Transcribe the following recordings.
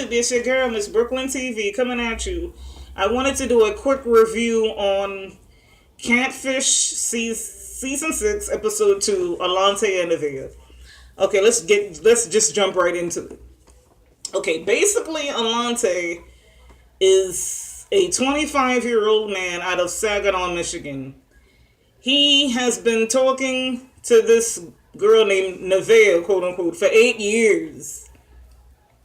It's your girl, Miss Brooklyn TV, coming at you. I wanted to do a quick review on Catfish season 6, episode 2, Alante and neveah. Okay, let's just jump right into it. Okay, basically, Alante is a 25-year-old man out of Saginaw, Michigan. He has been talking to this girl named neveah, quote unquote, for 8 years.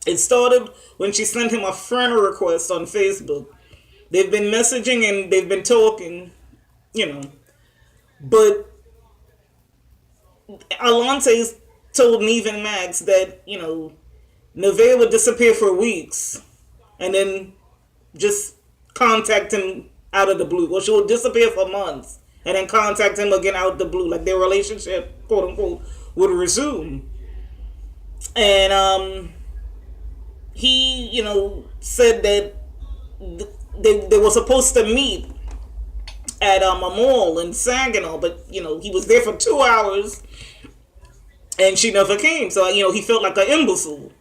It started when she sent him a friend request on Facebook. They've been messaging and they've been talking, you know. But Alante told Neve and Max that, neveah would disappear for weeks and then just contact him out of the blue. Or she would disappear for months and then contact him again out of the blue. Like their relationship, quote unquote, would resume. And he, said that they were supposed to meet at a mall in Saginaw, but he was there for 2 hours and she never came. So he felt like an imbecile.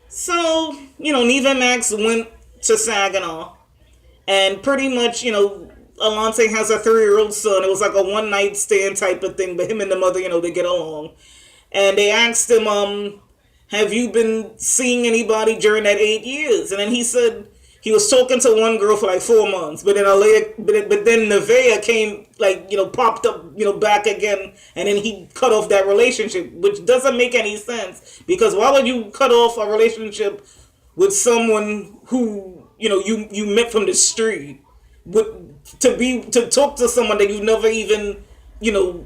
So Neve and Max went to Saginaw, and pretty much Alante has a 3-year-old son. It was like a one night stand type of thing, but him and the mother, they get along. And they asked him, have you been seeing anybody during that 8 years? And then he said he was talking to one girl for like 4 months, but then neveah came, popped up, back again, and then he cut off that relationship, which doesn't make any sense, because why would you cut off a relationship with someone who, you met from the street, to talk to someone that you've never even,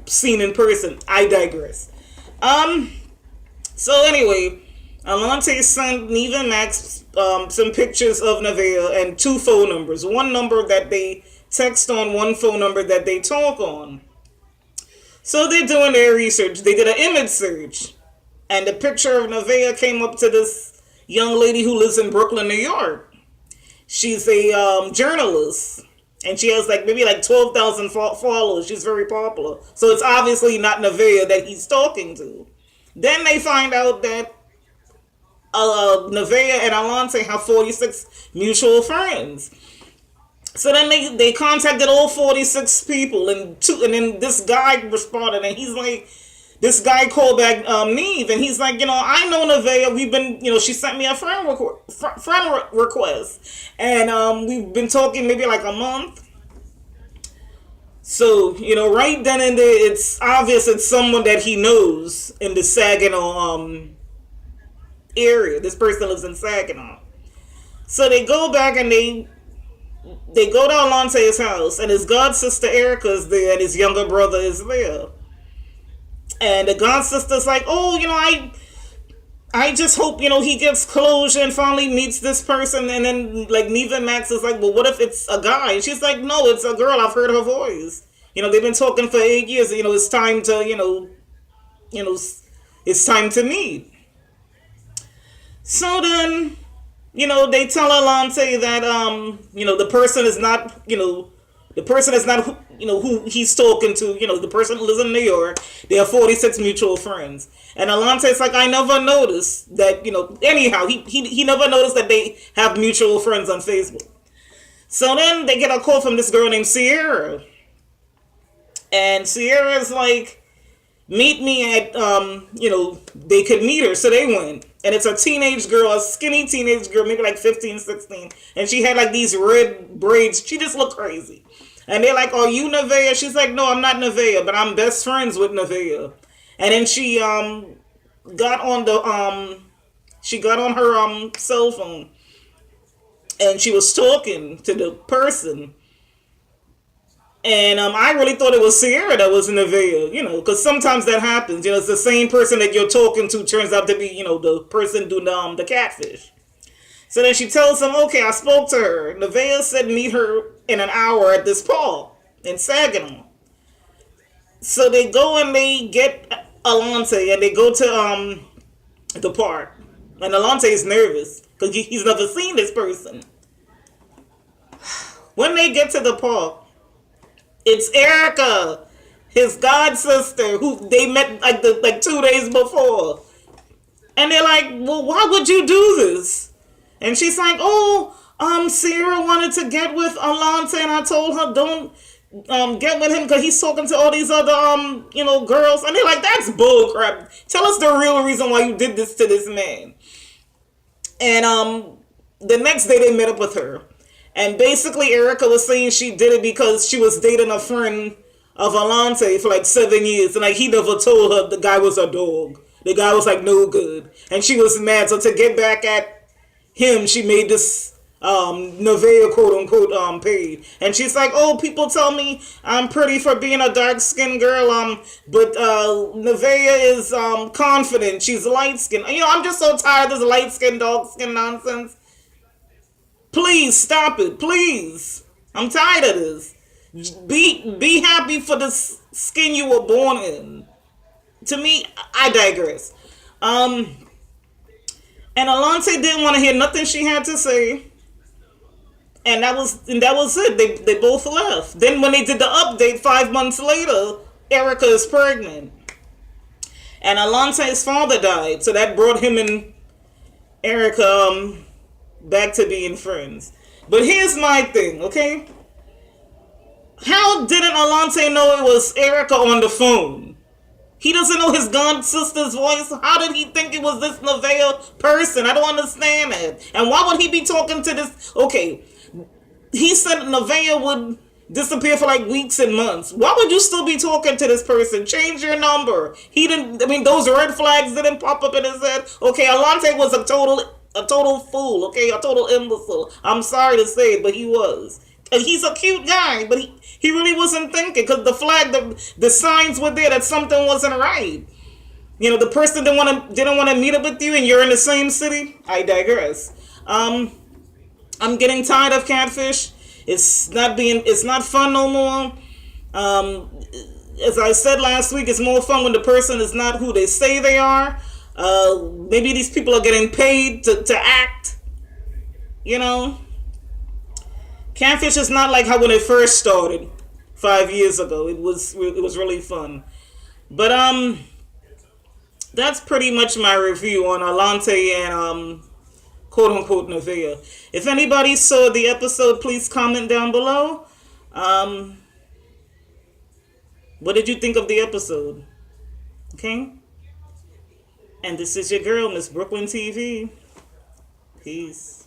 seen in person? I digress. So anyway, Alante sent Neve and Max some pictures of neveah and 2 phone numbers. One number that they text on, one phone number that they talk on. So they're doing their research. They did an image search, and the picture of neveah came up to this young lady who lives in Brooklyn, New York. She's a journalist, and she has maybe 12,000 followers. She's very popular. So it's obviously not neveah that he's talking to. Then they find out that neveah and Alante have 46 mutual friends. So then they contacted all 46 people, and then this guy responded, and he's like, this guy called back Neve, and he's like, I know neveah. We've been, she sent me a friend request, and we've been talking maybe like a month. So, right then and there, it's obvious it's someone that he knows in the Saginaw area. This person lives in Saginaw. So they go back and they go to Alante's house, and his god sister Erica's there, and his younger brother is there. And the god sister's like, oh, I just hope, he gets closure and finally meets this person. And then, Neve and Max is like, well, what if it's a guy? And she's like, no, it's a girl. I've heard her voice. They've been talking for 8 years. It's time to, it's time to meet. So then, they tell Alante that, the person is not, who he's talking to. The person lives in New York. They have 46 mutual friends. And Alante's like, I never noticed that, anyhow, he never noticed that they have mutual friends on Facebook. So then they get a call from this girl named Sierra. And Sierra's like, meet me at, they could meet her. So they went. And it's a teenage girl, a skinny teenage girl, maybe 15, 16. And she had these red braids. She just looked crazy. And they're like, are you neveah? She's like, no, I'm not neveah, but I'm best friends with neveah. And then she got on her cell phone, and she was talking to the person. And I really thought it was Sierra that was neveah, because sometimes that happens. It's the same person that you're talking to turns out to be, the person doing the catfish. So then she tells him, okay, I spoke to her. neveah said meet her in an hour at this park in Saginaw. So they go and they get Alante, and they go to the park. And Alante is nervous because he's never seen this person. When they get to the park, it's Erica, his god sister, who they met like 2 days before. And they're like, well, why would you do this? And she's like, oh, Sierra wanted to get with Alante, and I told her don't get with him because he's talking to all these other girls. And they're like, that's bull crap. Tell us the real reason why you did this to this man. And the next day they met up with her. And basically Erica was saying she did it because she was dating a friend of Alante for like 7 years. And like he never told her the guy was a dog. The guy was like no good. And she was mad. So to get back at him, she made this neveah quote unquote page. And she's like, oh, people tell me I'm pretty for being a dark skinned girl, but neveah is confident, she's light skinned. I'm just so tired of this light skinned dark skin nonsense. Please stop it, please. I'm tired of this. Be happy for the skin you were born in. To me, I digress. And Alante didn't want to hear nothing she had to say. And that was it. They both left. Then when they did the update 5 months later, Erica is pregnant. And Alante's father died. So that brought him and Erica back to being friends. But here's my thing, okay? How didn't Alante know it was Erica on the phone? He doesn't know his god sister's voice. How did he think it was this neveah person? I don't understand it. And why would he be talking to this? Okay, he said neveah would disappear for like weeks and months. Why would you still be talking to this person? Change your number. He didn't. I mean, those red flags didn't pop up in his head. Okay, Alante was a total fool. Okay, a total imbecile. I'm sorry to say it, but he was. And he's a cute guy, but he really wasn't thinking because the signs were there that something wasn't right. The person didn't want to meet up with you, and you're in the same city. I digress. I'm getting tired of catfish. It's not fun no more. As I said last week, it's more fun when the person is not who they say they are. Maybe these people are getting paid to act. Catfish is not like how when it first started 5 years ago. It was really fun. But that's pretty much my review on Alante and quote unquote neveah. If anybody saw the episode, please comment down below. What did you think of the episode? Okay? And this is your girl, Miss Brooklyn TV. Peace.